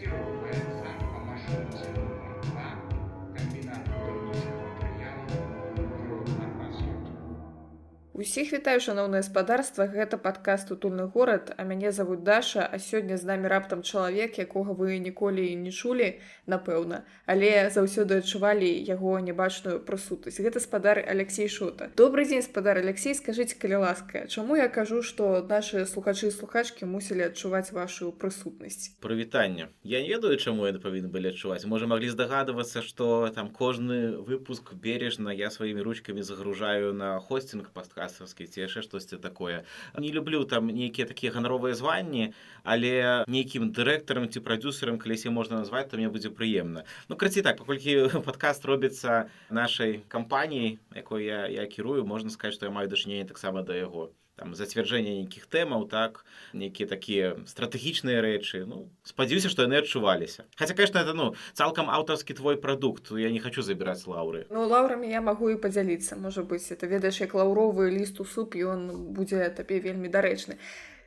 проектировывается по маршруте номер 2, комбинат будаўнічых матэрыялаў на Азот. Усіх вітаю, шаноўнае спадарства, гэта падкаст «Утульны горад», а мяне завуць Даша, а сёння з намі раптам чалавек, якога вы ніколі не чулі, напэўна, але заўсёды адчувалі яго нябачную прысутнасць. Гэта спадар Алексей Шота. Добры дзень, спадар Алексей, скажыце, калі ласка, чаму я кажу, што нашы слухачы і слухачкі мусілі адчуваць вашу прысутнасць? Прывітанне. Я не ведаю, чаму яны павінны былі адчуваць. Можа, маглі здагадвацца, што там кожны выпуск бережна я сваімі ручкамі загружаю на хостинг падкастаўскі ці яшчэ штосьці такое. Не люблю там нейкія такія ганаровыя званні, але нейкім дырэктарам ці прадзюсерам, калісьці можна назваць, то мне будзе прыемна. Ну, карацей так, паколькі падкаст робіцца нашай кампаніяй, якой я кірую, можна сказаць, што я маю дачыненне таксама да яго. Там зацвярджэнне нейкіх тэмаў, так, нейкія такія стратэгічныя рэчы. Ну, спадзяюся, што яны адчуваліся. Хаця, конечно, это, цалкам аўтарскі твой прадукт, я не хочу забіраць лаўры. Ну, лаўрамі я магу і падзяліцца, можа быць, это ведаеш, як лаўровы ліст у супе, ён будзе табе вельмі дарэчны.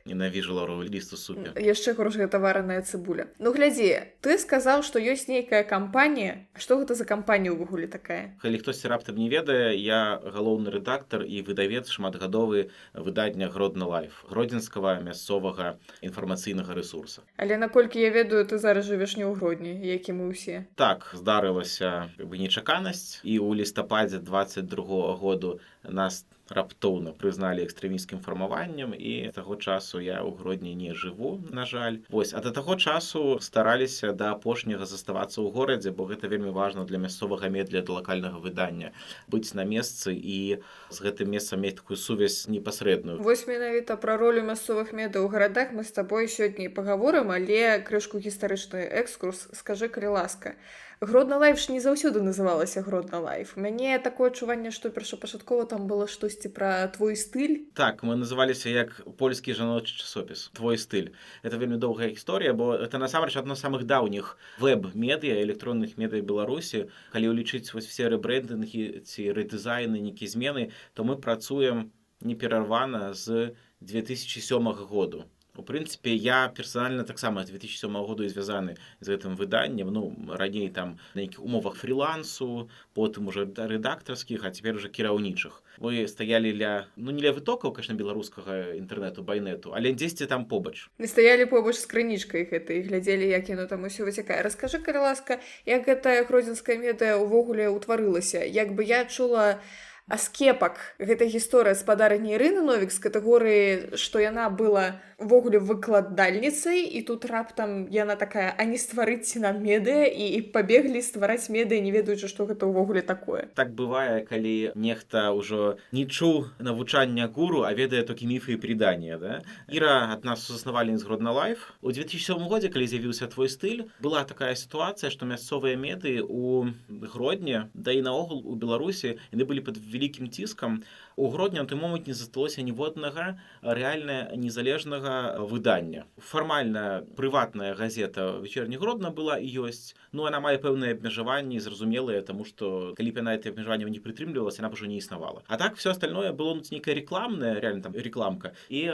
Ненавіжу лаўровы ліст у супе. Яшчэ горш гэта вараная цыбуля. Ну, глядзі, ты сказаў, што ёсць нейкая кампанія. А што гэта за кампанія ўвогуле такая? Калі хтосьці раптам не ведае, я галоўны рэдактар і выдавец шматгадовы выдання «Гродно Лайф», гродзенскага мясцовага інфармацыйнага рэсурса. Але наколькі я ведаю, ты зараз жывеш не ў Гродні, як і мы ўсе. Так, здарылася нечаканасць, і ў лістападзе 22-го году нас раптоўна прызналі экстрэмісцкім фармаваннем, і таго часу я ў Гродні не жыву, на жаль. Вось, а да таго часу стараліся да апошняга заставацца ў горадзе, бо гэта вельмі важна для мясцовага медыа, для лакальнага выдання, быць на месцы і з гэтым месцам мець такую сувязь непасрэдную. Вось менавіта пра ролю мясцовых медыа ў гарадах мы з табой сёння і пагаворым, але крышку гістарычны экскурс, скажы, калі ласка. Гродно Лайф ж не заўсёды называлася Гродно Лайф. У мяне такое адчуванне, што першапачаткова там было штосьці пра твой стыль. Так, мы называліся як польскі жаночы часопіс «Твой стыль». Это вельмі доўгая гісторыя, бо это насамрэч адно з самых даўніх вэб-медыа, электронных медыа Беларусі. Калі ўлічыць вось все рэбрэндынгі ці рэдызайны, нейкія змены, то мы працуем неперарвана з 2007 году. У прынцыпе, я персанальна таксама з 2007 году і звязаны з гэтым выданнем. Ну, раней там на нейкіх умовах фрілансу, потым уже рэдактарскіх, а цяпер уже кіраўнічых. Мы стаялі не ля вытокаў, конечно, беларускага інтэрнэту, байнету, але дзесьці там побач. Мы стаялі побач з крынічкай гэтай, глядзелі, як яно там усё выцякае. Раскажы, калі ласка, як гэтая гродзенская медыа ўвогуле ўтварылася? Як бы я чула аскепак гэтай гісторыя спадарні Ірыны Новік з катэгорыі, што яна была увогуле выкладальніцай, і тут раптам яна такая, а не стварыць нам медыа, і пабеглі ствараць медыа, не ведаючы, што гэта ўвогуле такое. Так бывае, калі нехта ўжо не чуў навучання гуру, а ведае толькі міфы і предания, да? Іра ад нас сусаснавальніц Гродно Лайф. У 2007 годзе, калі з'явіўся твой стыль, была такая сітуацыя, што мясцовыя медыі ў Гродні, да і наогул у Беларусі, яны былі пад вялікім ціскам. У Гродні на той момант не засталося ніводнага рэальна незалежнага выдання. Фармальна прыватная газета «Вечерні Гродно» была і ёсць, но яна мае пэўныя абмежаванні, зразумелыя, таму што калі б яна гэтыя абмежаванні не прытрымлівалася, яна б ужо не існавала. А так все остальное было нейкая рекламная, реально там рекламка, і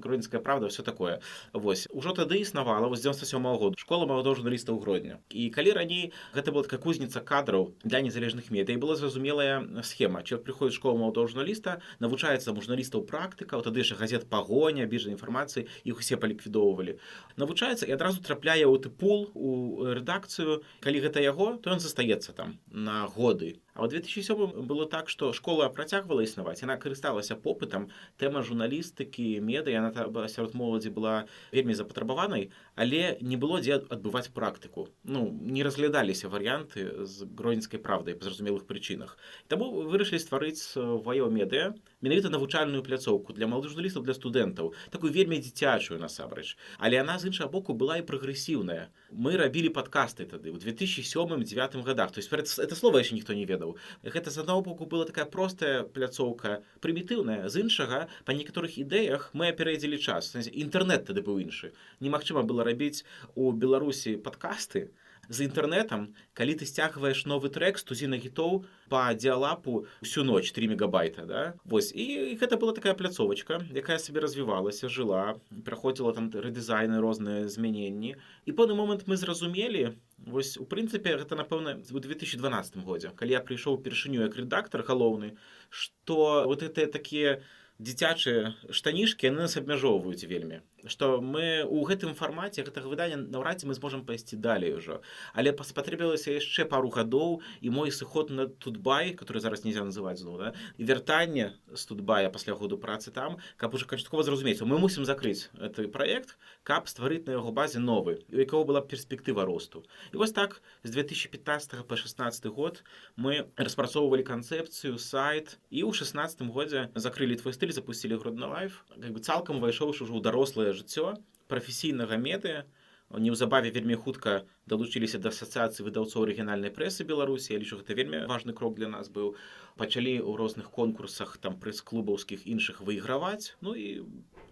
Гродзенская правда, все такое. Вось, ужо тады існавала, вось 97-го году, школа маладого журналіста ў Гродні. І калі раней гэта была такая кузніца кадраў для незалежных медыа, і была зразумелая схема. Чалавек прыходзіць в школу маладого журналіста, навучаецца у журналістаў практыка, тады яшчэ газет «Пагоня», біржа інфармацыі, іх усе паліквідоўвалі. Навучаецца і адразу трапляе ў тыпул, у рэдакцыю. Калі гэта яго, то ён застаецца там на годы. А ў 2007 было так, што школа працягвала існаваць, яна карысталася попытам, тэма журналістыкі, медыа, яна сярод моладзі была вельмі запатрабаванай, але не было дзе адбываць практыку. Ну, не разглядаліся варыянты з Гродзенскай правдай па зразумелых прычынах. Таму вырашылі стварыць сваё медыа, менавіта навучальную пляцоўку для маладых журналістаў, для студэнтаў, такую вельмі дзіцячую насамрэч. Але яна з іншага боку была і прагрэсіўная. Мы рабілі падкасты тады ў 2007-2009 годах. То есть это слово яшчэ ніхто не ведаў. Гэта з аднаго боку была такая простая пляцоўка, прымітыўная, з іншага па некаторых ідэях мы апярэдзілі час. Інтэрнэт тады быў іншы. Немагчыма было рабіць у Беларусі падкасты, з інтэрнэтам, калі ты сцягваеш новы трек з тузіна гітоў па дыалапу всю ноч 3 мегабайта, да? Вось, і гэта была такая пляцовачка, якая сабе развівалася, жыла, праходзіла там рэдызайны, розныя змяненні. І пэўны момант мы зразумелі, вось, у прынцыпе, гэта, напэўна, у 2012 годзе, калі я прыйшоў упершыню як рэдактар галоўны, што вот гэтыя такія дзіцячыя штанішкі, яны нас абмяжоўваюць вельмі. Што мы ў гэтым фармаце гэтага выдання наўрад ці мы зможам пайсці далей ужо. Але спатрэбілася яшчэ пару гадоў, і мой сыход на Тутбай, который зараз нельзя называць зноў, да? І вяртанне з Тутбая пасля году працы там, каб уже канчаткова зразумець, мы мусім закрыць гэты праект, каб стварыць на яго базе новы, у якого была перспектыва росту. І вось так з 2015 па 2016 год мы распрацоўвалі канцэпцыю, сайт, і ў 2016 годзе закрылі твой стыль, запусцілі Гродно Лайф, цалкам увайшоўшы ўжо ў дарослае жыццё прафесійнага медыа. Неўзабаве вельмі хутка далучыліся да асацыяцыі выдаўцоў рэгіянальнай прэсы Беларусі. Я лічу, гэта вельмі важны крок для нас быў. Пачалі ў розных конкурсах, там, прэс-клубаўскіх іншых выйграваць. Ну і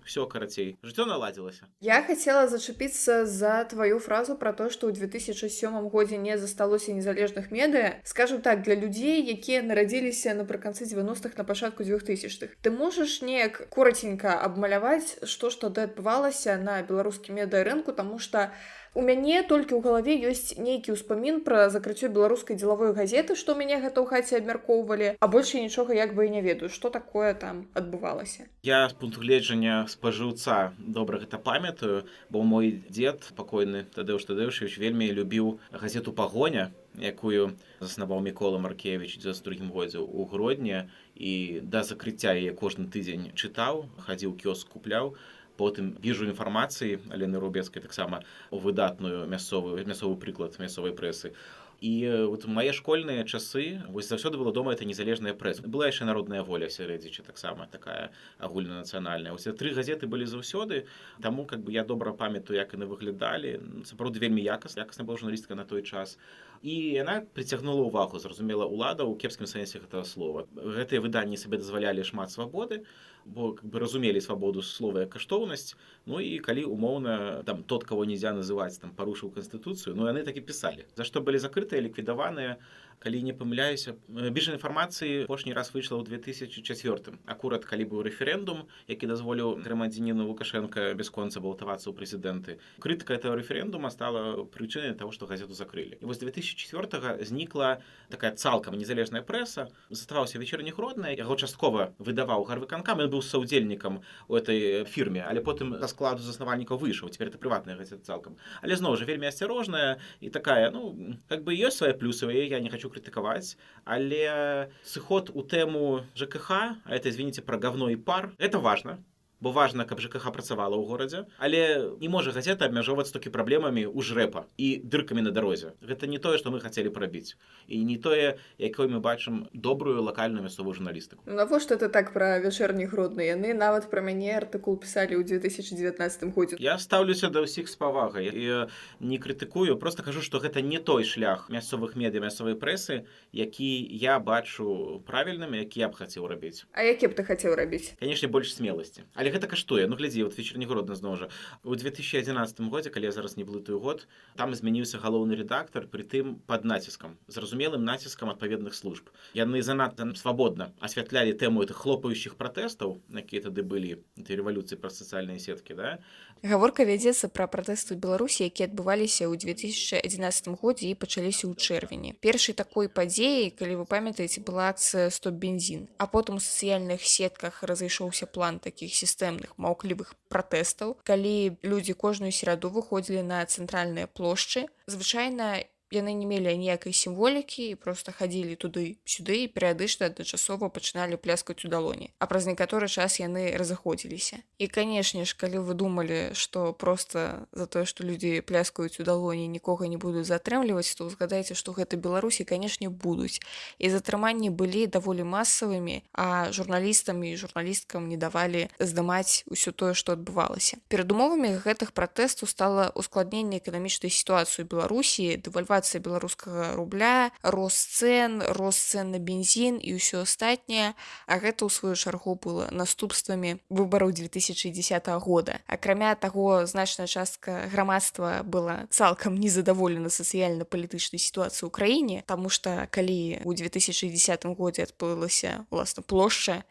все, карацей. Жыццё наладзілася. Я хацела зачапіцца за твою фразу про то, што ў 2007 годзе не засталося незалежных медыа. Скажем так, для людзей, якія нарадзіліся напрыканцы 90-х, на пачатку 2000-х. Ты можаш неяк коротенька абмаляваць, што ж тады адбывалася на беларускім медыарынку, таму што у мяне толькі ў галаве ёсць нейкі ўспамін пра закрыццё беларускай дзелавой газеты, што мяне гэта ў хаце абмяркоўвалі, а больш нічога як бы і не ведаю, што такое там адбывалася. Я з пункту гледжання спажыўца добра гэта памятаю, бо мой дзед, пакойны Тадеуш Тадеушевич, вельмі любіў газету «Пагоня», якую заснаваў Мікола Маркевіч у 92 годзе ў Гродні, і да закрыцця яе кожны тыдзень чытаў, хадзіў кіоск купляў. Потым біжу інфармацыі Алены Рубецкай таксама у выдатную мясцовы прыклад мясцовай прэсы. І вот мае школьныя часы, вось заўсёды была дома это незалежная прэса. Была яшчэ народная воля сярэдзічы таксама такая агульнанацыянальная. Вось 3 газеты былі заўсёды, таму как бы я добра памятаю, як яны выглядалі. Сапраўды вельмі якасная была журналістка на той час. І яна прыцягнула ўвагу, зразумела, улада ў кепскім сэнсе гэтага слова. Гэтыя выданні сабе дазвалялі шмат свабоды, бо как бы разумелі свабоду слова як каштоўнасць. Ну і калі умоўна там тот, кого нельзя называць, там парушыў канстытуцыю, ну яны так і пісалі. За што былі закрытыя, ліквідаваныя, калі не памыляюся. Біржа інфармацыі апошні раз выйшла ў 2004. Акурат калі быў рэферэндум, які дазволіў грамадзяніну Лукашенка бясконца балатавацца ў прэзідэнты. Крытыка этого рэферэндума стала прычынай таго, што газету закрылі. І вось 2004 знікла такая цалкам незалежная прэса, заставаўся вечерні Гродна, яго часткова выдаваў гарвыканкам, ён быў саўдзельнікам у этой фірме, але потым са складу заснавальнікаў выйшаў, цяпер это прыватная газета цалкам. Але зноў жа вельмі асцярожная і такая, ну, как бы ёсць свае плюсы, я не хочу крытыкаваць, але сыход у тэму ЖКХ, а это, извините, про говно і пар, это важна. Бо важна, каб ЖКХ працавала ў горадзе, але не можа газета абмяжоўваць толькі праблемамі ў жрэпа і дыркамі на дарозе. Гэта не тое, што мы хацелі прабіць. І не тое, якой мы бачым добрую лакальную мясцовую журналістыку. Навошта ты так пра вечерні Гродны? Яны нават пра мяне артыкул пісалі ў 2019 годзе. Я стаўлюся да ўсіх з павагай. Я не крытыкую, просто кажу, што гэта не той шлях мясцовых медыа, мясцовай прэсы, які я бачу правільным, які я б хацеў рабіць. А які б ты хацеў рабіць? Канешне, больш смеласці. Але гэта каштуе. Ну, глядзі, вот вечерні Гродна зноў жа. У 2011 годзе, калі я зараз не блытаю год, там змяніўся галоўны рэдактар, прытым пад націскам, зразумелым націскам адпаведных служб. Яны занадта свабодна асвятлялі тэму этих хлопающих пратэстаў, якія тады былі, этой рэвалюцыі праз сацыяльныя сеткі, да? Гаворка вядзецца пра пратэсты ў Беларусі, якія адбываліся ў 2011 годзе і пачаліся ў чэрвені. Першай такой падзеяй, калі вы памятаеце, была акцыя «Стоп бензін», а потым у сацыяльных сетках разышоўся план такіх сістэмных маўклівых пратэстаў, калі людзі кожную сераду выходзілі на цэнтральныя плошчы. Звычайна яны не мелі ніякай сімволікі і проста хадзілі туды-сюды і перыядычна адначасова пачыналі пляскаць у далоні. А праз некаторы час яны разыходзіліся. І, канешне ж, калі вы думалі, што проста за тое, што людзі пляскаюць у далоні, нікога не будуць затрымліваць, то згадайце, што гэта Беларусі, канешне, будуць. І затрыманні былі даволі масавымі, а журналістам і журналісткам не давалі здымаць усё тое, што адбывалася. Перадумовамі гэтых пратэстаў стала ускладненне эканамічнай сітуацыі ў Беларусі, дэвальвацыя дэвальвацыя беларускага рубля, рост цэн на бензін і ўсё астатняе, а гэта ў сваю чаргу было наступствамі выбараў 2010 года. Акрамя таго, значная частка грамадства была цалкам незадаволена сацыяльна-палітычнай сітуацыяй у краіне, таму што калі ў 2010 годзе адбылася уласна плошча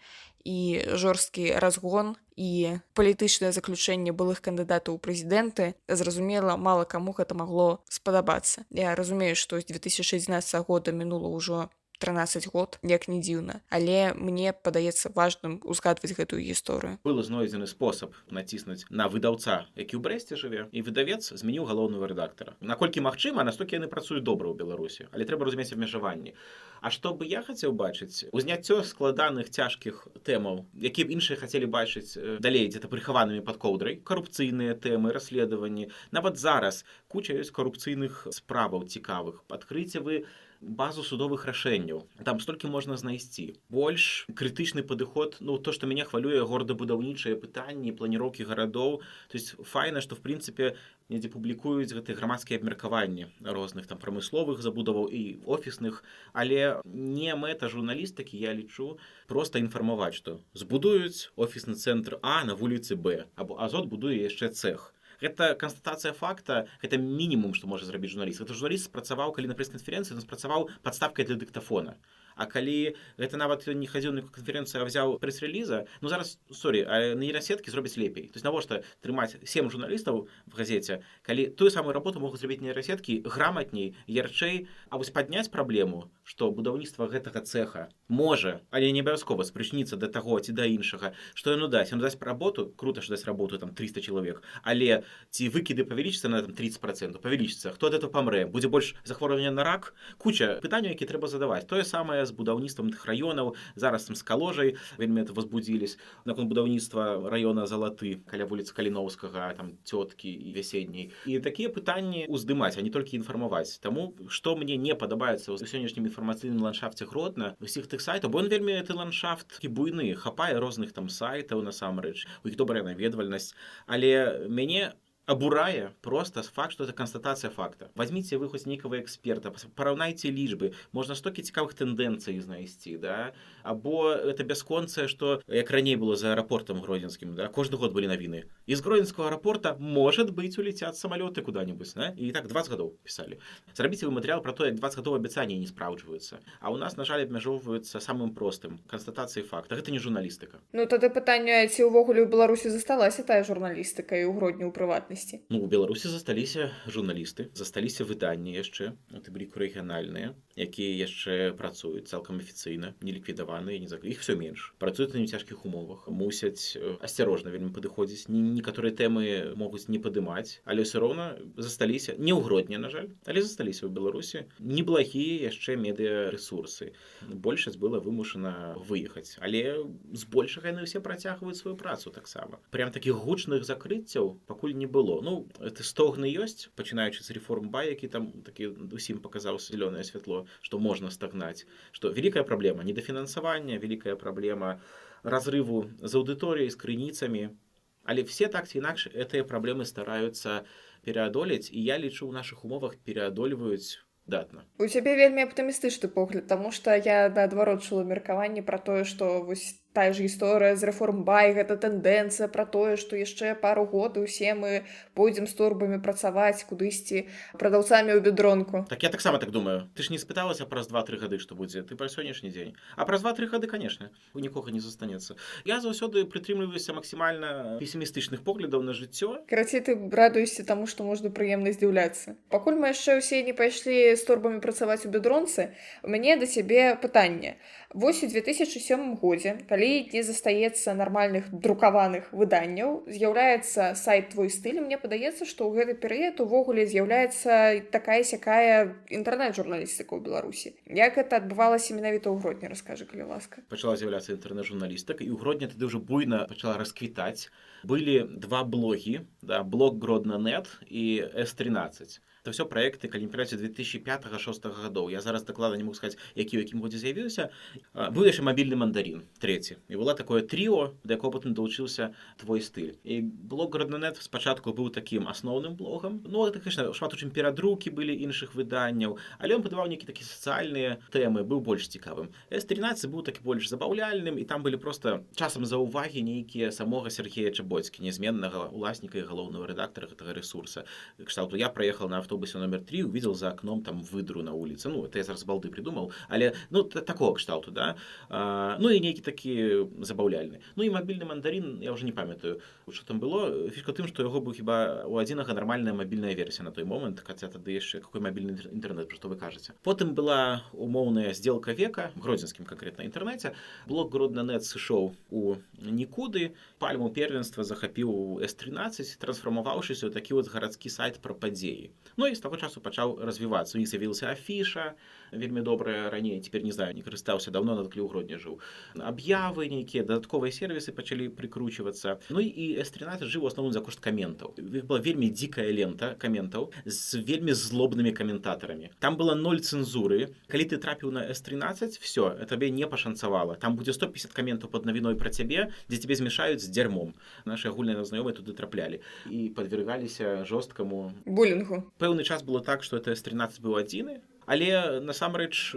і жорсткі разгон і палітычнае заключэнне былых кандыдатаў у прэзідэнты, зразумела, мала каму гэта магло спадабацца. Я разумею, што з 2016 года мінула ўжо 13 год, як не дзіўна, але мне падаецца важным узгадваць гэтую гісторыю. Был знойдзены спосаб націснуць на выдаўца, які ў Брэсце жыве, і выдавец змяніў галоўнага рэдактара. Наколькі магчыма, настолькі яны працуюць добра ў Беларусі, але трэба разумець абмежаванні. А што бы я хацеў бачыць, узняццё складаных цяжкіх тэмаў, якія б іншыя хацелі бачыць далей дзе-то прыхаванымі пад коўдрай, карупцыйныя тэмы, расследаванні. Нават зараз куча ёсць карупцыйных справаў цікавых. Адкрыйце вы базу судовых рашэнняў. Там столькі можна знайсці. Больш крытычны падыход, то, што мяне хвалюе, горадабудаўнічыя пытанні, планіроўкі гарадоў. То есть файна, што, в прынцыпе, недзе публікуюць гэтыя грамадскія абмеркаванні розных там прамысловых забудоваў і офісных, але не мэта журналістыкі, я лічу, проста інфармаваць, што збудуюць офісны цэнтр А на вуліцы Б, або Азот будуе яшчэ цэх. Гэта канстатацыя факта, гэта мінімум, што можа зрабіць журналіст. Гэта журналіст спрацаваў, калі на прэс-канферэнцыі, ён спрацаваў падставкай для дыктафона. А калі гэта нават не хадзіў на канферэнцыю, а взяў прэс-рэліза, зараз, на нейрасеткі зробяць лепей. То есть навошта трымаць 7 журналістаў в газеце, калі тую самую работу могуць зрабіць нейрасеткі граматней, ярчэй, а вось падняць праблему, што будаўніцтва гэтага цэха можа, але не абавязкова спрычыніцца да таго ці да іншага, што яно дасць. Яно дасць работу, крута, што дасць работу там 300 чалавек, але ці выкіды павялічыцца на 30%, павялічыцца, хто ад этого памрэ, будзе больш захворвання на рак, куча пытанняў, якія трэба задаваць. Тое самае з будаўніцтвам тых раёнаў, зараз там з Каложай вельмі это возбудзілись, наконт будаўніцтва раёна Залаты, каля вуліцы Каліноўскага, там цёткі і Вяседняй. І такія пытанні уздымаць, а не толькі інфармаваць. Таму, што мне не падабаецца ў сённяшнім інфармацыйным ландшафце Гродна, усіх тых сайтаў, бо ён вельмі гэты ландшафт такі буйны, хапае розных там сайтаў насамрэч, у іх добрая наведвальнасць, але мяне абурае просто факт, што это канстатацыя факта. Возьмите вы хоць нейкага эксперта, параўнайце лічбы, можна столькі цікавых тэндэнцый знайсці, да? Або это бясконцае, што як раней было за аэрапортам гродзенскім, да? Кожны год былі навіны. Из гродзенскага аэрапорта, может быть, улетят самолеты куда-нибудь, да? І так 20 гадоў пісалі. Зрабіце вы матэрыял пра то, як 20 гадоў абяцанні не спраўджваюцца. А ў нас, на жаль, абмяжоўваюцца самым простым канстатацыяй факта. Гэта не журналістыка. Тады пытанне, ці ўвогуле ў Беларусі засталася тая журналістыка і ў Гродні ў прыватнасці? У Беларусі засталіся журналісты, засталіся выданні яшчэ, у тым ліку рэгіянальныя, якія яшчэ працуюць цалкам афіцыйна, не ліквідаваныя, не закрыты. Іх все менш. Працуюць на нецяжкіх умовах, мусяць асцярожна вельмі падыходзіць. Некаторыя тэмы могуць не падымаць, але ўсё роўна засталіся, не ў Гродні, на жаль, але засталіся ў Беларусі неблагія яшчэ медыарэсурсы. Большасць была вымушана выехаць, але збольшага яны ўсе працягваюць сваю працу таксама. Прям такіх гучных закрыццяў пакуль не было. Это стогны ёсць, пачынаючы з рэформ-бай, які там такі усім паказаў зялёнае святло, што можна стагнаць, што вялікая праблема недафінансавання, вялікая праблема разрыву з аўдыторыяй, з крыніцамі, але все так ці інакш гэтыя праблемы стараюцца пераадолець, і я лічу, ў нашых умовах пераадольваюць датна. У цябе вельмі аптымістычны погляд, таму што я наадварот чула меркаванне пра тое, што вось тая ж гісторыя з рэформ-бай, гэта тэндэнцыя пра тое, што яшчэ пару год і ўсе мы пойдзем з торбамі працаваць кудысьці прадаўцамі ў бедронку. Так я таксама так думаю. Ты ж не спыталася праз 2-3 гады, што будзе, ты пра сённяшні дзень. А праз 2-3 гады, канешне, у нікога не застанецца. Я заўсёды прытрымліваюся максімальна песімістычных поглядаў на жыццё. Карацей, ты радуешся таму, што можна прыемна здзіўляцца. Пакуль мы яшчэ ўсе не пайшлі з торбамі працаваць у бедронцы, у мяне да цябе пытанне. Вось у 2007 годзе, калі не застаецца нармальных друкаваных выданняў, з'яўляецца сайт «Твой стыль», мне падаецца, што ў гэты перыяд увогуле з'яўляецца такая-сякая інтэрнэт-журналістыка ў Беларусі. Як гэта адбывалася менавіта ў Гродні, раскажы, калі ласка. Пачала з'яўляцца інтэрнэт-журналістыка, і ў Гродні тады ўжо буйна пачала расквітаць. Былі два блогі, да, блог Гродна.нет і С13. Это все проекты, калі не памыляюся, 2005-2006 гадоў. Я зараз дакладна не могу сказаць, які ў якім годзе з'явіўся. Быў яшчэ мабільны мандарин, трэці. І было такое тріо, да якого потым далучыўся твой стыль. І блог Гроднанет спачатку быў такім асноўным блогам. Ну, это, конечно, шмат у чым перадрукі былі іншых выданняў, але ён падаваў нейкія такія сацыяльныя тэмы, быў больш цікавым. С13 быў такі больш забаўляльным, і там былі просто часам заўвагі нейкія самога Сергея Чаботькі, нязменнага уласніка і галоўнага рэдактара гэтага ресурса. Кшталту, я проехал на автобусе номер 3, увидел за окном там выдру на улице. Ну, это я зараз балды придумал, але, ну, такого кшталту, да. Ну, и некие такие забаўляльные. Ну, и мобильный мандарин, я уже не памятаю, что там было. Фішка в тым, что его был хіба у адзінага нормальная мобильная версия на той момент, хотя тады яшчэ какой мобильный интернет, про что вы кажете. Потым была умоўная сделка века, в гродзенскім конкретно интернете. Блог Гроднанет сышоў у нікуды, пальму первенства захапіў С13, трансформаваўшыся ў такі вот гарадскі сайт про падзеі. Ну і з таго часу пачаў развівацца. У іх з'явілася афіша, вельмі добрая раней, цяпер не знаю, не карыстаўся, давно на такі ў Гродні жыў. Аб'явы нейкія, дадатковыя сервісы пачалі прыкручвацца. Ну і С13 жыў у асноўным за кошт каментаў. У іх была вельмі дзікая лента каментаў з вельмі злобнымі каментатарамі. Там была 0 цэнзуры. Калі ты трапіў на С13, все, табе не пашанцавала. Там будзе 150 каментаў пад навіной пра цябе, дзе цябе змешаюць з дзярмом. Нашы агульныя знаёмыя туды траплялі і падвергаліся жорсткаму булінгу. Пэўны час было так, што С13 быў адзіны, але насамрэч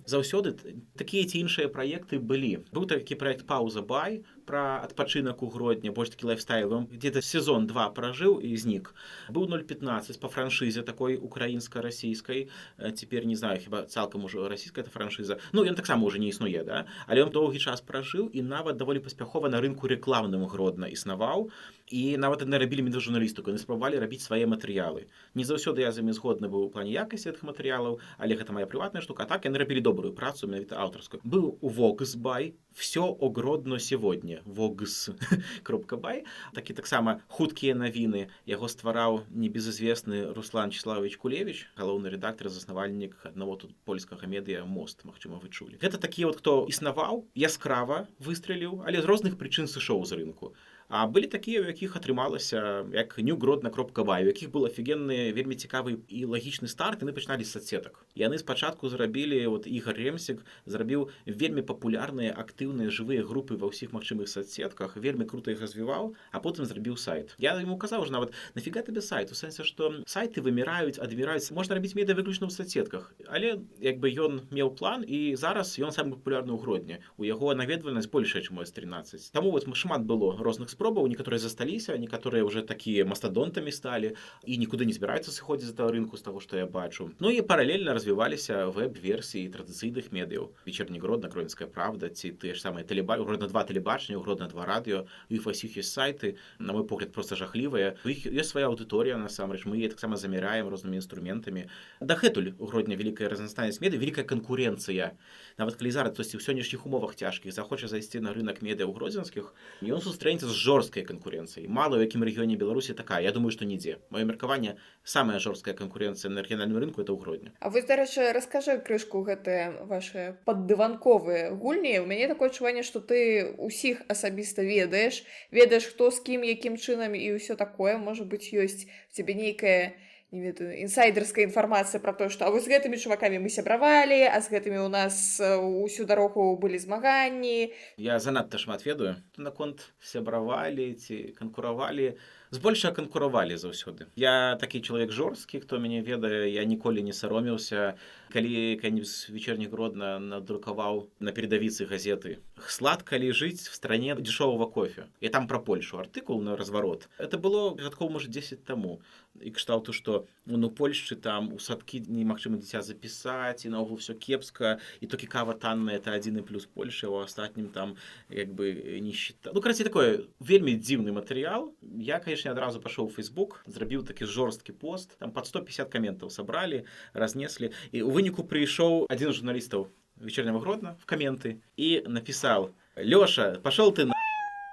заўсёды такія ці іншыя праекты былі. Быў такі праект Пауза Бай пра адпачынак у Гродні, больш такі лайфстайл, где-то сезон 2 пражыў і знік. Быў 015 па франшызе такой украінска-расійскай, цяпер не знаю, хіба цалкам ужо расійская эта франшыза. Ну, ён таксама ўжо не існуе, да? Але ён доўгі час пражыў і нават даволі паспяхова на рынку рэкламным Гродна існаваў. І нават яны рабілі медыяжурналістыку, яны спрабавалі рабіць свае матэрыялы. Не заўсёды я з імі згодны быў у плане якасці гэтых матэрыялаў, але гэта моя прыватная штука. А так яны рабілі добрую працу, менавіта аўтарскую. Быў у Вогсбай, все о Гродно сегодня, Вогс.бай. Такі таксама хуткія навіны. Яго ствараў небезызвестны Руслан Числавович Кулевич, галоўны рэдактар, заснавальнік аднаго тут польскага медыа Мост, магчыма, вы чулі. Гэта такі вот, хто існаваў, яскрава выстреліў, але з розных прычын сышоў з рынку. А былі такія, у якіх атрымалася, як newgrodno.by, у якіх быў офігенны, вельмі цікавы і лагічны старт, і яны пачыналі з соцсетак. Яны спачатку зрабілі, вот Ігор Ремсік зрабіў вельмі папулярныя, актыўныя, жывыя групы ва ўсіх магчымых соцсетках, вельмі крута іх развіваў, а потым зрабіў сайт. Я яму казаў, што нават, нафіга табе сайт? У сэнсе, што сайты выміраюць, адміраюць, можна рабіць медыа выключна ў соцсетках. Але, як бы, ён меў план, і зараз ён самы папулярны ў Гродні. У яго наведвальнасць большая, чым у С13. Таму вот шмат было розных спробаў, некаторыя засталіся, некаторыя ўжо такія мастадонтамі сталі і нікуды не збіраюцца сыходзіць з таго рынку, з таго, што я бачу. Ну і паралельна развіваліся веб-версіі традыцыйных медыяў. Вечерні Гродна, Гродненская правда, ці тыя ж самыя Гродна 2 тэлебачання, Гродна 2 радыё. У іх усіх ёсць сайты, на мой погляд, проста жахлівыя. У іх ёсць свая аўдыторыя, насамрэч. Мы яе таксама замяраем рознымі інструментамі. Дагэтуль у Гродні вялікая разнастайнасць медыа, вялікая канкурэнцыя. Нават калі зараз хтосьці ў сённяшніх умовах цяжкіх захоча зайсці на рынак медыа ў гродзенскіх, ён сустрэнецца з жорсткай конкуренции. Мало в якім регионе Беларуси такая. Я думаю, что нигде. Мое меркаванне, самая жорсткая конкуренция на региональном рынку это ў Гродні. А вы, дарэчы, раскажы крышку гэтыя ваши паддыванковыя гульні. У мяне такое адчуванне, што ты усіх асабіста ведаеш, хто з кім, якім чынам і ўсё такое. Можа быць, ёсць у цябе нейкая, не ведаю, інсайдерская інфармацыя пра тое, што а вось з гэтымі чувакамі мы сябравалі, а з гэтымі у нас усю дарогу былі змаганні. Я занадта шмат ведаю. Наконт сябравалі ці канкуравалі. Збольшага канкуравалі заўсёды. Я такі чалавек жорсткі, хто мяне ведае, я ніколі не саромеўся. Калі кані з вечерніх Гродна надрукаваў на передавіцы газеты «Сладко ли жить в стране дешевого кофе?» Я там про Польшу артыкул на разворот. Это было гадкоў, может, 10 таму. І кшталту, што у Польшчы там у садкі немагчыма дзіця запісаць, і наогул все кепска, і толькі кава танная, это адзіны плюс Польши, а ў астатнім там як бы нищета. Ну, карацей, такое вельмі дзіўны матэрыял. Я, конечно, адразу пашоў у Facebook, зрабіў такі жорсткі пост, там под 150 каментаў сабралі, разнеслі, і ў выніку прыйшоў адзін з журналістаў вечерняго Гродна в каменты і напісаў: «Лёша, пошел ты на...»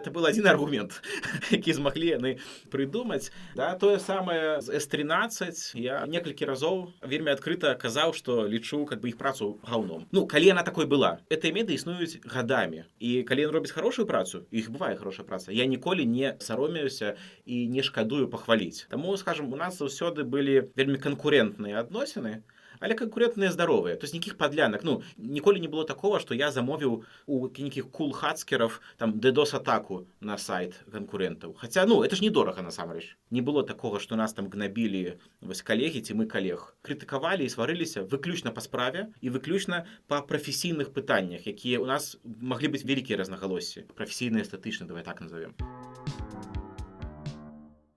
Это был один аргумент, які змаглі яны прыдумаць. Да, тое самае з С-13. Я некалькі разоў вельмі адкрыта казаў, што лічу как бы іх працу гаўном. Ну, калі яна такой была. Гэтыя медыі існуюць гадамі. І калі ён робіць хорошую працу, іх бывае хорошая праца, я ніколі не саромеюся і не шкадую пахваліць. Таму, скажам, у нас заўсёды былі вельмі канкурентныя адносіны, але канкурентныя здаровыя. То есть никаких подлянак. Ну, ніколі не было такого, што я замовіў у нейкіх кул-хацкеров там DDoS-атаку на сайт конкурентаў. Хаця, ну, это ж недорага насамрэч. Не было такого, што нас там гнабілі вось калегі ці мы калег. Крытыкавалі і сварыліся выключна па справе і выключна па прафесійных пытаннях, якія у нас маглі быць вялікія рознагалоссі. Прафесійна, эстэтычна, давай так назовем.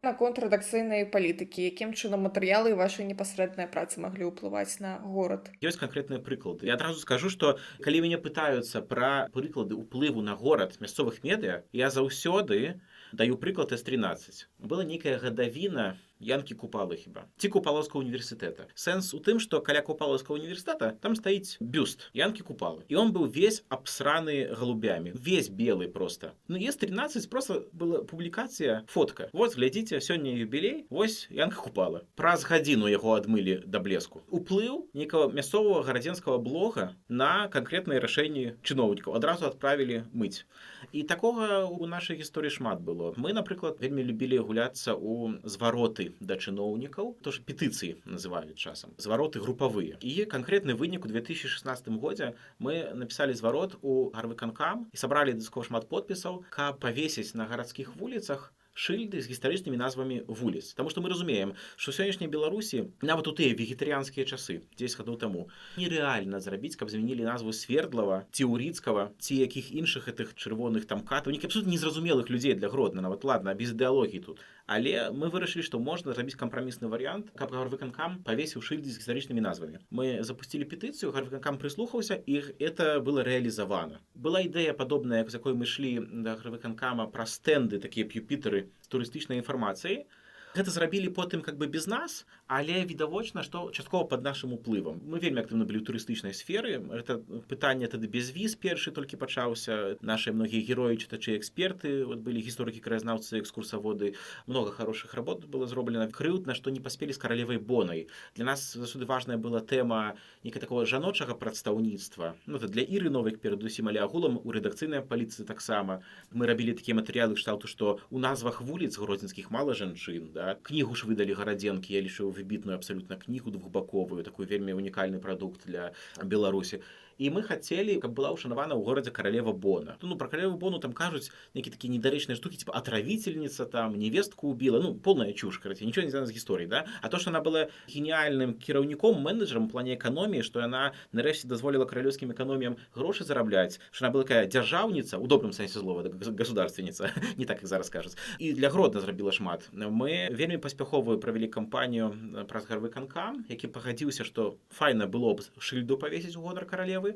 Наконт рэдакцыйнай палітыкі, якім чынам матэрыялы і ваша непасрэдная праца маглі ўплываць на горад? Ёсць канкрэтныя прыклады. Я адразу скажу, што калі мяне пытаюцца пра прыклады ўплыву на горад мясцовых медыа, я заўсёды даю прыклад С-13. Была нейкая гадавіна Янкі Купалы хіба. Ці Купалаўскага універсітэта. Сэнс у тым, што каля Купалаўскага універсітэта там стаіць бюст Янкі Купалы. І он быў весь абсраны голубямі. Весь белы просто. Ну, С-13 просто была публікацыя, фотка. Вот, глядзіце, сёння юбілей, вось Янка Купала. Праз гадзіну яго адмылі да блеску. Уплыў нейкага мясцовага гарадзенскага блога на канкрэтныя рашэнні чыноўнікаў. Адразу адправілі мыць. І такога у нашай гісторыі шмат было. Мы, напрыклад, вельмі любілі гуляцца ў звароты да чыноўнікаў, то ж петыцыі называлі часам, звароты групавыя. І канкрэтны вынік у 2016 годзе мы напісалі зварот у гарвыканкам і сабралі дастаткова шмат подпісаў, каб павесіць на гарадскіх вуліцах шыльды з гістарычнымі назвамі вуліц. Таму што мы разумеем, што ў сённяшняй Беларусі, нават у тыя вегетарыянскія часы, 10 гадоў таму, нерэальна зрабіць, каб змянілі назву Свердлава, ці Урыцкага, ці якіх іншых гэтых чырвоных там катаў, нейкіх абсолютна незразумелых людзей для Гродна, нават ладна, без ідэалогіі тут. Але мы вырашылі, што можна зрабіць кампрамісны варыянт, каб гарвыканкам павесіў шыльды з гістарычнымі назвамі. Мы запусцілі петыцыю, гарвыканкам прыслухаўся, і это было рэалізавана. Была ідэя падобная, з якой мы ішлі да гарвыканкама пра стэнды, такія п'юпітары з турыстычнай інфармацыяй. Гэта зрабілі потым как бы без нас, але відавочна, што часткова пад нашым уплывам. Мы вельмі актыўна былі ў турыстычнай сферы. Гэта пытанне тады без віз першы толькі пачаўся. Нашы многія героі, чытачы, эксперты, вот былі гісторыкі, краязнаўцы, экскурсаводы. Много хорошых работ было зроблена. Крыўдна, што не паспелі з каралевай Бонай. Для нас заўсёды важная была тэма нейкая такого жаночага прадстаўніцтва. Ну, это для Іры Новык перадусім, але агулам у рэдакцыйнай паліцыі таксама. Мы рабілі такія матэрыялы кшталту, што у назвах вуліц гродзенскіх мала жанчын. Да? Кнігу ж выдалі гарадзенкі, я лічу выбітную абсалютна кнігу двухбаковую, такой вельмі унікальны прадукт для Беларусі. І мы хацелі, каб была ўшанавана ў горадзе каралева Бона. Ну, пра каралеву Бону там кажуць нейкія такія недарэчныя штукі, типа отравительница, там, невестку убила, ну, полная чушь, короче, нічого не звязана з гісторыяй, да? А то, што она была геніальным кіраўніком, менеджером в плане эканоміі, што яна нарэшце дазволіла каралеўскім эканоміям грошы зарабляць, што она была такая дзяржаўніца, у добрым сэнсе слова, государственница, не так, як зараз кажуць. І для Гродна зрабіла шмат. Мы вельмі паспяховую правялі кампанію праз гарвыканкам, які пагадзіўся, што файна было б шыльду павесіць у годар каралевы.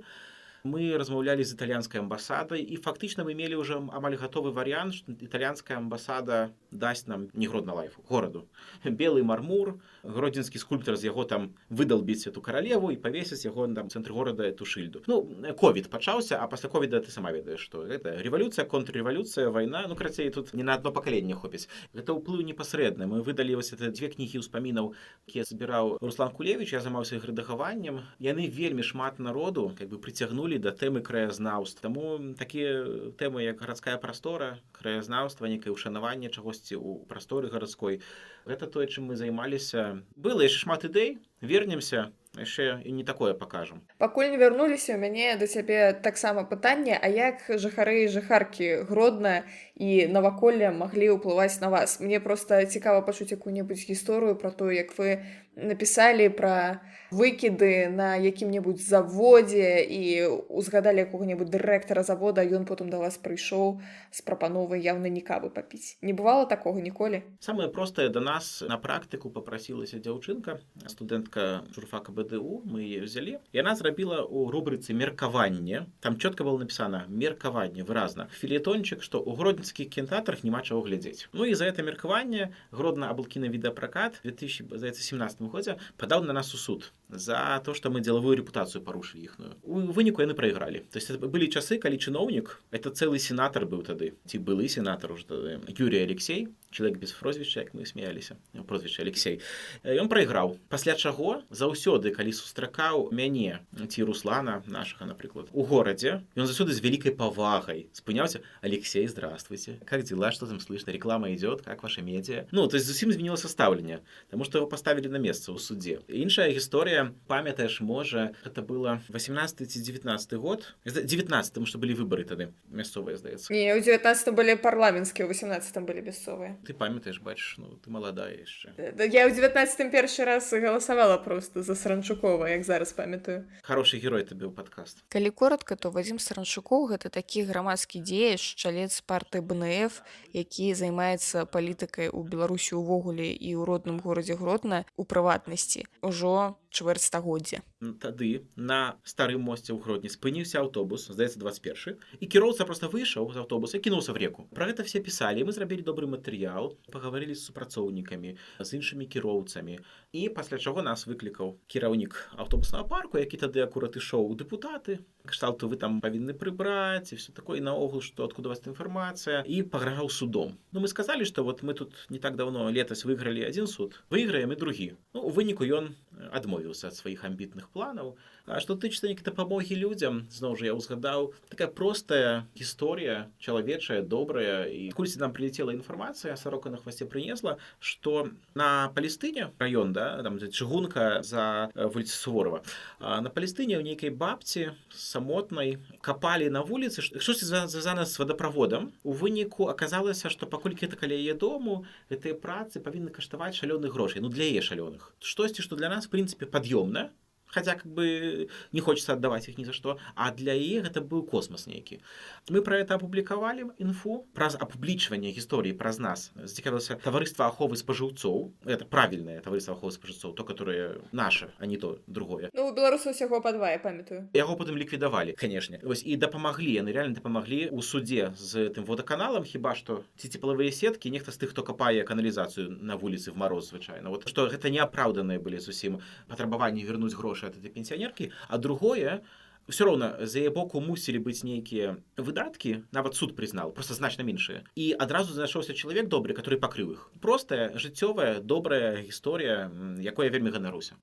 Мы размаўлялі з італьянскай амбасадай, і фактычна мы мелі ўжо амаль гатовы варыянт, што італьянская амбасада дасць нам не Гродна Лайф, гораду. Белы мармур, гродзенскі скульптар з яго там выдалбіць эту каралеву і павесіць яго там цэнтры горада эту шыльду. Ну, ковід пачаўся, а пасля ковіда ты сама ведаеш, што гэта рэвалюцыя, контррэвалюцыя, вайна, ну, карацей, тут не на адно пакаленне хопіць. Гэта ўплыў непасрэдны. Мы выдалі вось это 2 кнігі ўспамінаў, якія збіраў Руслан Кулевіч, я займаўся іх рэдагаваннем. Яны вельмі шмат народу как бы прыцягнулі да тэмы краязнаўства. Таму такія тэмы, як гарадская прастора, краязнаўства, некае ўшанаванне чагосьці ў прасторы гарадской, гэта тое, чым мы займаліся. Было яшчэ шмат ідэй, вернемся, яшчэ і не такое пакажам. Пакуль не вярнуліся, у мяне да цябе таксама пытанне, а як жыхары і жыхаркі Гродна і наваколля маглі ўплываць на вас? Мне проста цікава пачуць якую-небудзь гісторыю пра тое, як вы напісалі пра выкіды на якім-небудзь заводзе і узгадалі якога-небудзь дырэктара завода, ён потым да вас прыйшоў з прапановай яўна не кавы папіць. Не бывала такога ніколі? Самае простае, да нас на практыку папрасілася дзяўчынка, студэнтка журфака БДУ, мы яе ўзялі. Яна зрабіла ў рубрыцы «Меркаванне». Там чётка было напісана «Меркаванне», выразна. Філетончык, што ў гродзенскіх кінатэатрах няма чаго глядзець. Ну і за гэта меркаванне Гродна аблкіна відэапракат в 2017 годзе падаў на нас у суд. за то, что мы деловую репутацию порушили ихную. У выніку яны проиграли. То есть это были часы, калі чыноўнік, это целый сенатор быў тады, ці былы сенатор уже тады, Юрий Алексей, человек без прозвища, як мы смеяліся, прозвище Алексей. І он проиграў. Пасля чаго заўсёды, калі сустракаў мяне, ці Руслана нашага, напрыклад, у горадзе, ён заўсёды з вялікай павагай спыняўся: Алексей, здравствуйте, как дела, что там слышно, реклама идет, как ваши медиа? Ну, то есть зусім змянілася стаўленне, потому что его поставили на место у суде. Іншая гісторыя, памятаеш, можа, это было 18 ці 19 год, 19, потому что были выборы тады, мясцовыя, здаецца. Не, у 19-м были парламентские, у 18-м были мясцовые. Ты памятаеш, бачыш, ну, ты маладая яшчэ. Я у 19-м першы раз галасавала просто за Саранчукова, як зараз памятаю. Хороший герой табе ў падкаст. Калі коротка, то Вадзім Саранчукоў — гэта такі грамадскі дзеяч, чалец партыі БНФ, які займаецца палітыкай у Беларусі ўвогуле і ў родным горадзе Гродна у прыватнасці ўжо чвэрць стагоддзя. Тады на старым мосце ў Гродні спыніўся аўтобус, здаецца, 21, і кіроўца просто выйшаў з аўтобуса і кінуўся в реку. Пра гэта все пісалі, мы зрабілі добры матэрыял, пагаварылі з супрацоўнікамі, з іншымі кіроўцамі. І пасля чаго нас выклікаў кіраўнік аўтобуснага парку, які тады акурат ішоў у дэпутаты, кшталту вы там павінны прыбраць і все такое, і наогул, што адкуда у вас інфармацыя, і пагражаў судом. Ну, мы сказалі, што вот мы тут не так давно летась выйгралі адзін суд, выйграем і другі. Ну, у выніку ён адмовіўся ад сваіх амбітных планаў. А што тычыцца нейкай дапамогі людзям, зноў жа я ўзгадаў, такая простая гісторыя, чалавечая, добрая, і кульці нам прилетела інфармацыя, сарока на хвасце прынесла, што на Палестыне, раён, да, там чыгунка за вуліцу Суворова, на Палестыне ў нейкай бабці самотнай капалі на вуліцы, штосьці звязана з вадаправодам. У выніку аказалася, што паколькі гэта каля яе дому, гэтыя працы павінны каштаваць шалёных грошай, ну для яе шалёных. Штосьці, што для нас, в принципе, пад'ёмна, хотя как бы не хочется отдавать их ни за что, а для яе это был космос нейкі. Мы про это опубликовали инфу, про опублічванне гістории праз нас. Зацікавілася таварыства аховы спажыўцоў, это правильное таварыства аховы спажыўцоў, то, которое наше, а не то другое. Ну, у беларусаў усяго па два, я памятаю. Яго потым ліквідавалі, канешне. Вось і дапамаглі, яны реально дапамаглі у суде з тым водаканалам, хіба што ці цеплавыя сеткі, нехта з тых, хто капае каналізацыю на вуліцы в мороз звычайна. Вот што гэта неапраўданыя былі зусім патрабаванні вернуць грошы ад этой пенсіянеркі, а другое, все роўна за яе боку мусілі быць нейкія выдаткі, нават суд прызнаў, просто значна меншыя. І адразу знайшоўся чалавек добры, который пакрыў іх. Простая, жыццёвая, добрая гісторыя, якой я вельмі ганаруся.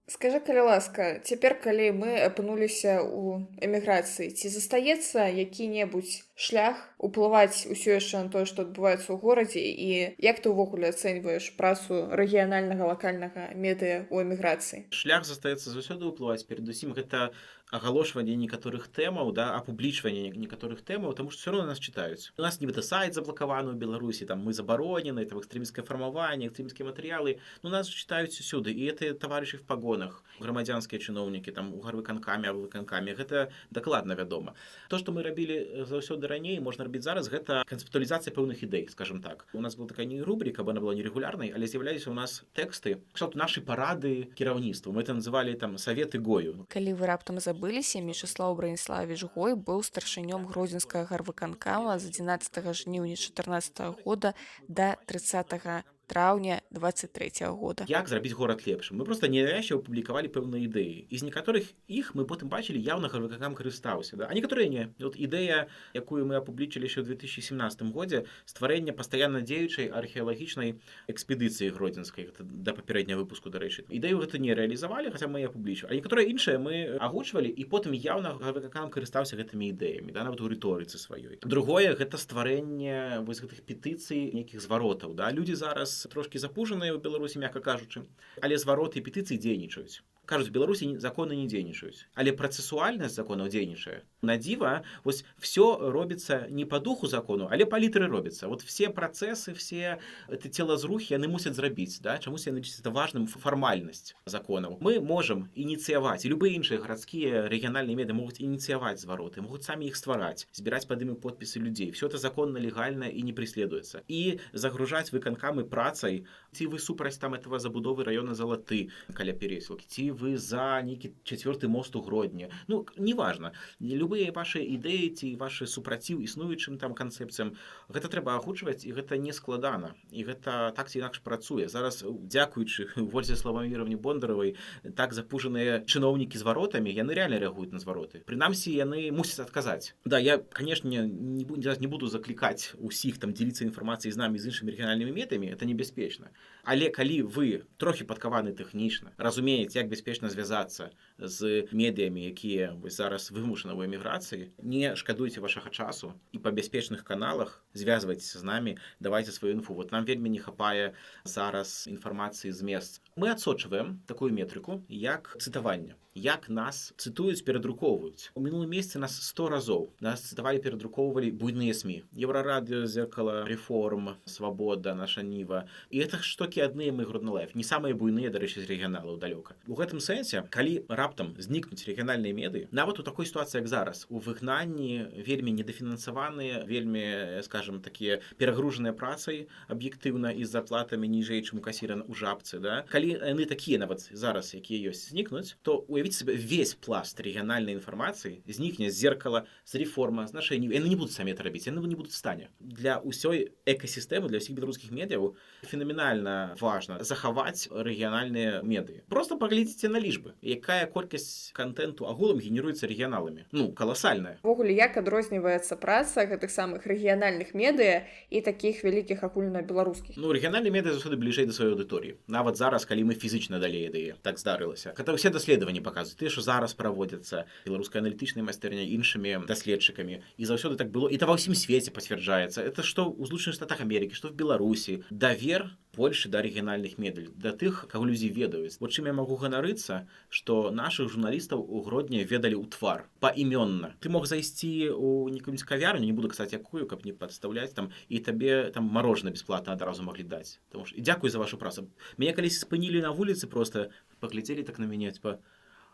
Скажи, калі ласка, цяпер, калі мы апынуліся ў эміграцыі, ці застаецца які-небудзь шлях уплываць усё яшчэ на тое, што адбываецца ў горадзе, і як ты ўвогуле ацэньваеш працу рэгіянальнага, лакальнага медыа ў эміграцыі? Шлях застаецца заўсёды ўплываць, перадусім гэта агалошванне некаторых тэмаў, да, апублічванне некаторых тэмаў, таму што ўсё роўна нас чытаюць. У нас нібыта сайт заблакаваны ў Беларусі, там мы забаронены, там экстрэміскае фармаванне, экстрэміскія матэрыялы, ну нас чытаюць усюды, і это таварышы в пагонах, грамадзянскія чыноўнікі, там у гарвыканкаме, або выканкаме, гэта дакладна вядома. То, што мы рабілі заўсёды раней, можна рабіць зараз, гэта канцэптуалізацыя пэўных ідэй, скажем так. У нас была такая не рубрика, бо она была нерегулярнай, але з'яўляліся у нас тэксты, кшталту нашы парады кіраўніцтва. Мы это называлі там саветы гою. Калі вы раптам забыліся, Мечыслаў Браніславович Гой быў старшынём гродзенскага гарвыканкама з 11 жніўня 14 года да 30 траўня 23 года. Як зрабіць горад лепшым? Мы просто ненавязчыва публікавалі пэўныя ідэі. І з некаторых іх мы потым бачылі, явна гарвыканкам карыстаўся. Да? А некаторыя не. Вот ідэя, якую мы апублічылі яшчэ ў 2017 годзе, стварэння пастаянна дзеючай археалагічнай экспедыцыі гродзенскай, да папярэдняга выпуску, дарэчы. Ідэю гэта не рэалізавалі, хаця мы і апублічвалі. А некаторыя іншыя мы агучвалі, і потым явна гарвыканкам карыстаўся гэтымі ідэямі, да? Нават у рыторыцы сваёй. Другое, гэта стварэнне вось гэтых петыцый, нейкіх зваротаў. Да? Людзі зараз трошки запужаныя ў Беларусі, мякка кажучы, але звароты і петыцыі дзейнічаюць. Кажуць, в Беларусі законы не дзейнічаюць, але працэсуальнасць законаў дзейнічае. На дзіва, вось все робіцца не по духу закону, але па літары робіцца. Вот все працэсы, все это целазрухі, яны мусяць зрабіць, да? Чамусь яны лічаць это важным фармальнасць законаў. Мы можам ініцыяваць, і любыя іншыя гарадскія рэгіянальныя медыа могуць ініцыяваць звароты, могуць самі іх ствараць, збіраць пад імі подпісы людзей. Все это законна, легальна і не преследуецца. І загружаць выканкамы працай, ці вы супраць там этого забудовы раёна Залаты каля Пересілкі, ці вы за нейкі 4-й мост у Гродні. Ну, неважна. Любыя вашы ідэі ці вашы супраціў існуючым там канцэпцыям, гэта трэба агучваць, і гэта не складана. І гэта так ці інакш працуе. Зараз, дзякуючы Вользе Славаміровне Бондаровай, так запужаныя чыноўнікі з варотамі, яны рэальна рэагуюць на звароты. Прынамсі, яны мусяць адказаць. Да, я, канешне, не буду заклікаць усіх там дзеліцца інфармацыяй з намі, з іншымі рэгіянальнымі медыямі, это небяспечна. Але калі вы трохі падкаваны тэхнічна, разумееце, як бяспечна звязацца з медыямі, якія зараз вымушаны ў эміграцыі, не шкадуйце вашага часу і па бяспечных каналах звязвайцеся з намі, давайце сваю інфу. Вот нам вельмі не хапае зараз інфармацыі з мест. Мы адсочваем такую метрыку, як цытаванне. Як нас цытуюць, перадрукоўваюць. У мінулым месяцы нас 100 разоў. Нас цытавалі, перадрукоўвалі буйныя СМІ. Еўрарадыё, Зеркало, Реформ, Свабода, Наша Ніва. І гэта ж толькі адныя мы Гродно Лайф. Не самыя буйныя, дарэчы, з рэгіяналаў далёка. У гэтым сэнсе, калі раптам знікнуць рэгіянальныя медыі, нават у такой сітуацыі, як зараз, у выгнанні вельмі недафінансаваныя, вельмі, скажем, такія перагружаныя працай аб'ектыўна і з зарплатамі ніжэй, чым у касіра ў Жабцы, да? Калі яны такія нават зараз, якія ёсць, знікнуць, то уявіць себе весь пласт региональной информации знікне з Зеркала, з Реформа, з Нашай Нівы. Яны не будуць самі это рабіць, яны не будуць в стане. Для ўсёй экасістэмы, для ўсіх беларускіх медыяў фенаменальна важна захаваць рэгіянальныя медыі. Просто паглядзіце на лічбы. Якая колькасць контенту агулам генеруецца рэгіяналамі? Ну, каласальная. Увогуле, як адрозніваецца праца гэтых самых рэгіянальных медыа і такіх вялікіх агульнабеларускіх? Ну, рэгіянальныя медыа заўсёды бліжэй да сваёй аўдыторыі. Нават зараз, калі мы фізічна далей ад яе, так здарылася. Гэта ўсе даследаванні паказваюць. Тыя, што зараз праводзяцца беларускай аналітычнай майстэрняй іншымі даследчыкамі. І заўсёды так было. І это ва ўсім свеце пацвярджаецца. Это што ў Злучаных Штатах Амерыкі, што в Беларусі. Давер больше да рэгіянальных медыяў, да тых, каго людзі ведаюць. Вот чым я магу ганарыцца, што нашых журналістаў у Гродні ведалі ў твар, паімённа. Ты мог зайсці ў некую кавярню, не буду казаць якую, каб не падстаўляць там, і табе там мороженое бесплатна адразу маглі даць. Таму што і дзякуй за вашу працу. Мяне калісь спынілі на вуліцы, просто паглядзелі так на мяне, типа: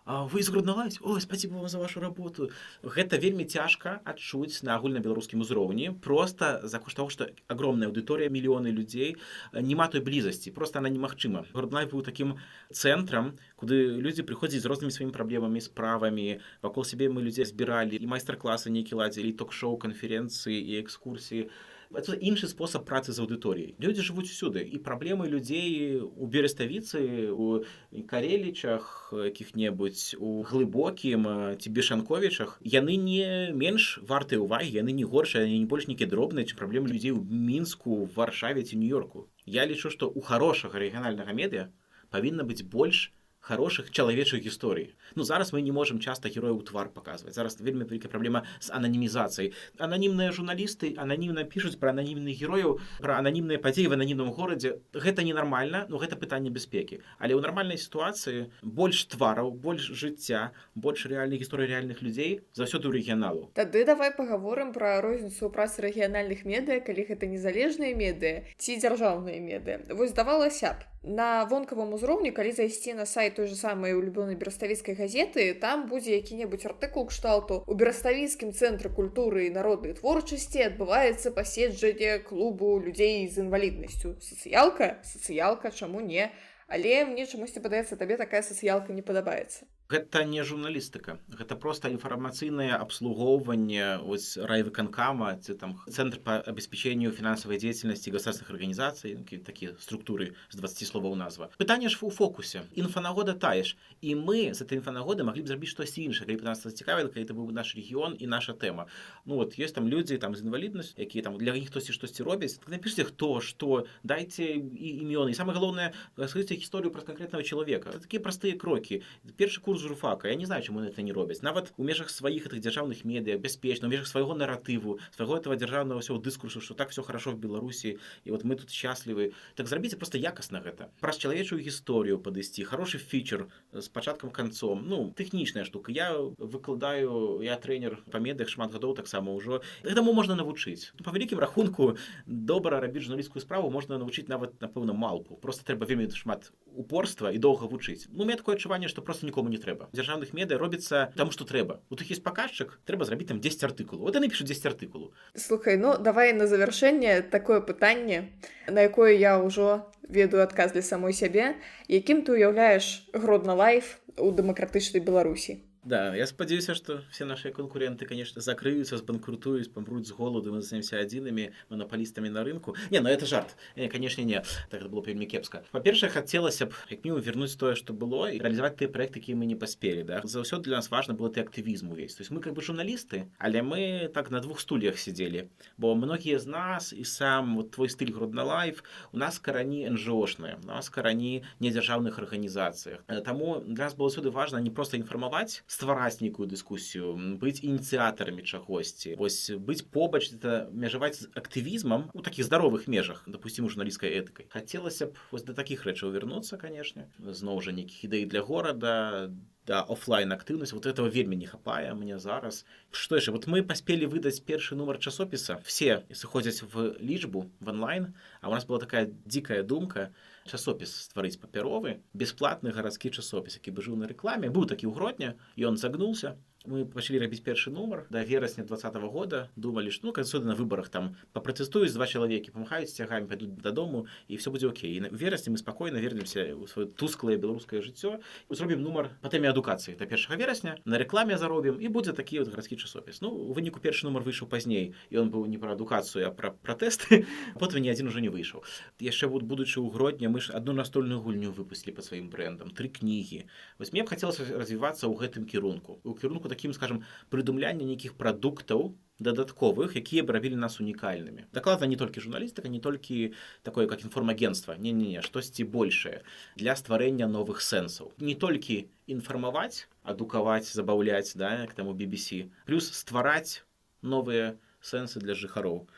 «А вы из Гродно Лайф? Ой, спасибо вам за вашу работу». Гэта вельмі цяжка адчуць на агульнабеларускім узроўні, просто за кошт таго, што агромная аўдыторыя, мільёны людзей, няма той блізасці, просто она немагчыма. Гродно Лайф быў такім цэнтрам, куды людзі прыходзяць з рознымі сваімі праблемамі, справамі, вакол сябе мы людзей збіралі, і майстар-класы нейкі ладзілі, і ток-шоу, канферэнцыі, і экскурсіі. Это іншы спосаб працы з аўдыторыяй. Людзі жывуць усюды, і праблемы людзей у Береставіцы, у Карелічах якіх-небудзь, у Глыбокім ці Бешанковічах, яны не менш вартыя ўвагі, яны не горшыя, яны не больш нейкія дробныя, чым праблемы людзей у Мінску, Варшаве ці Нью-Йорку. Я лічу, што ў хорошага рэгіянальнага медыа павінна быць больш хороших чалавечых гісторый. Ну, зараз мы не можам часта герояў у твар паказваць. Зараз вельмі вялікая праблема з ананімізацыяй. Ананімныя журналісты ананімна пішуць пра ананімных герояў, пра ананімныя падзеі в ананімным горадзе. Гэта ненармальна, но гэта пытанне бяспекі. Але ў нармальнай сітуацыі больш твараў, больш жыцця, больш рэальных гісторый рэальных людзей заўсёды ў рэгіяналу. Тады давай пагаворым пра розніцу ў працы рэгіянальных медыа, калі гэта незалежныя медыа ці дзяржаўныя медыа. Вось здавалася б, на вонкавым узроўні, калі зайсці на сайт той же самой улюбёнай бераставіцкай газеты, там будзе які-небудзь артыкул кшталту: у Бераставіцкім цэнтры культуры і народнай творчасці адбываецца паседжанне клубу людзей з інваліднасцю. Сацыялка, чаму не? Але мне чамусьці падаецца, табе такая сацыялка не падабаецца. Гэта не журналістыка, гэта проста інфармацыйнае абслугоўванне райвыканкама, ці там Центр по обеспечению финансовой деятельности государственных организаций, такие структуры з 20 словаў назва. Пытанне ж у фокусе. Інфанагода тая ж. І мы з этой інфанагоды маглі б зрабіць штосьці іншае, калі б нас зацікавіла, калі это быў наш рэгіён і наша тэма. Ну вот, ёсць там людзі там з інваліднасцю, якія там для іх хтосьці штосьці робяць. Так напішыце хто, што, дайце імёны. І самае галоўнае, раскажыце гісторыю пра канкрэтнага чалавека. Это такія простыя крокі. Першы курс журфака. Я не знаю, чаму это не робяць. Нават у межах сваіх гэтых дзяржаўных медыа, бяспечна, у межах свайго наратыву, свайго этого дзяржаўнага ўсяго дыскурсу, што так все хорошо в Беларусі, і вот мы тут счаслівы. Так зрабіце просто якасна гэта. Праз чалавечую гісторыю падысці, хороший фічер з пачаткам канцом. Ну, тэхнічная штука. Я выкладаю, я трэнер па медыях шмат гадоў таксама ўжо. Гэтаму можна навучыць. Па вялікім рахунку, добра рабіць журналісцкую справу можна навучыць нават, напэўна, малпу. Просто трэба вельмі шмат упорства і доўга вучыць. Ну, у меня такое адчуванне, што просто нікому не трэба. Дзяржаўных медыа робіцца таму, што трэба. У тых ёсць паказчык, трэба зрабіць там 10 артыкулаў. Вот яны пішуць 10 артыкулаў. Слухай, ну давай на завяршэнне такое пытанне, на якое я ўжо ведаю адказ для самой сябе. Якім ты ўяўляеш Гродно Лайф у дэмакратычнай Беларусі. Да, я спадзяюся, што все нашы канкуренты, конечно, закрыюцца, збанкрутуюць, памруць з голаду, мы застанемся адзінымі манапалістамі на рынку. Не, ну это жарт. Не, конечно, не. Так это было б вельмі кепска. Па-першае, хацелася б, як мінімум, вернуць тое, што было, і рэалізаваць тыя праекты, якія мы не паспелі, да. Заўсёды для нас важна было ты актывізм увесь. То есть мы как бы журналісты, але мы так на двух стульях сидзелі. Бо многія з нас, і сам вот твой стыль Гродна Лайф, у нас карані НЖОшныя, у нас карані недзяржаўных арганізацыях. Таму для нас было сюды важна не проста інфармаваць, ствараць нейкую дыскусію, быць ініцыятарамі чагосьці. Вось быць побач, это мяжаваць з актывізмам у такіх здаровых межах, допустим, журналісцкай этыкай. Хацелася б вось да такіх рэчаў вярнуцца, канешне. Зноў жа нейкіх ідэй для горада, да офлайн актыўнасць, вот этого вельмі не хапае мне зараз. Што яшчэ, вот мы паспелі выдаць першы нумар часопіса, все сыходзяць в лічбу, в онлайн, а у нас была такая дзікая думка, часопіс стварыць папяровы, бясплатны гарадскі часопіс, які бы жыў на рэкламе, быў такі ў Гродні, ён загнуўся. Мы пачалі рабіць першы нумар да верасня 2020 года, думалі, што ну, кансуды на выбарах там папрацэстуюць два чалавекі, памахаюць сцягамі, пайдуць дадому, і все будзе окей. І ў верасні мы спакойна вернемся ў сваё тусклае беларускае жыццё і зробім нумар па тэме адукацыі да 1 верасня, на рэкламе заробім, і будзе такі вот гарадскі часопіс. Ну, у выніку першы нумар выйшаў пазней, і ён быў не пра адукацыю, а пра пратэсты, потым ні адзін ужо не выйшаў. Яшчэ вот будучы ў Гродні, мы ж адну настольную гульню выпусцілі па сваім брэндам, 3 кнігі. Вось мне б хацелася развівацца ў гэтым кірунку. У кірунку таким, скажем, прыдумляння нейкіх прадуктаў дадатковых, якія б рабілі нас унікальнымі. Дакладна не толькі журналістыка, не толькі такое, як інформагенцтва. Не-не-не, штосьці большае для стварэння новых сэнсаў. Не толькі інфармаваць, адукаваць, забаўляць, да, як там у BBC, плюс ствараць новыя сэнсы для жыхароў.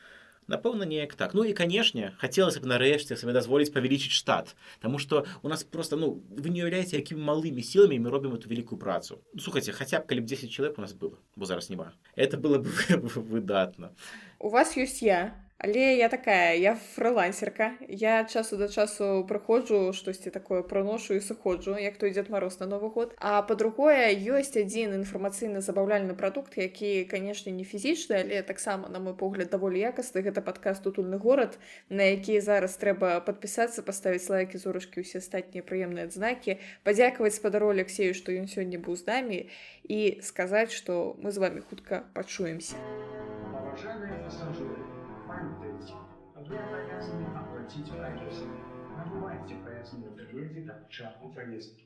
Напэўна, неяк так. Ну і, канешне, хацелася б нарэшце сабе дазволіць павялічыць штат. Таму што у нас проста, ну, вы не уяўляеце, якімі малымі сіламі мы робім эту вялікую працу. Слухайце, хаця б калі б 10 чалавек у нас было, бо зараз няма. Это было б выдатна. У вас ёсць я, але я такая, я фрылансерка. Я часу да часу прыходжу, штосьці такое праношу і сыходжу, як той Дзед Мароз на Новы год. А па-другое, ёсць адзін інфармацыйна-забаўляльны прадукт, які, канешне, не фізічны, але таксама, на мой погляд, даволі якасны. Гэта падкаст «Утульны горад», на які зараз трэба падпісацца, паставіць лайкі, зорачкі, усе астатнія прыемныя адзнакі, падзякаваць спадару Алексею, што ён сёння быў з намі, і сказаць, што мы з вамі хутка пачуемся. Уважаемые пассажиры, памятайте, вы обязаны оплатить проезд. Набывайте проездные билеты до начала поездки.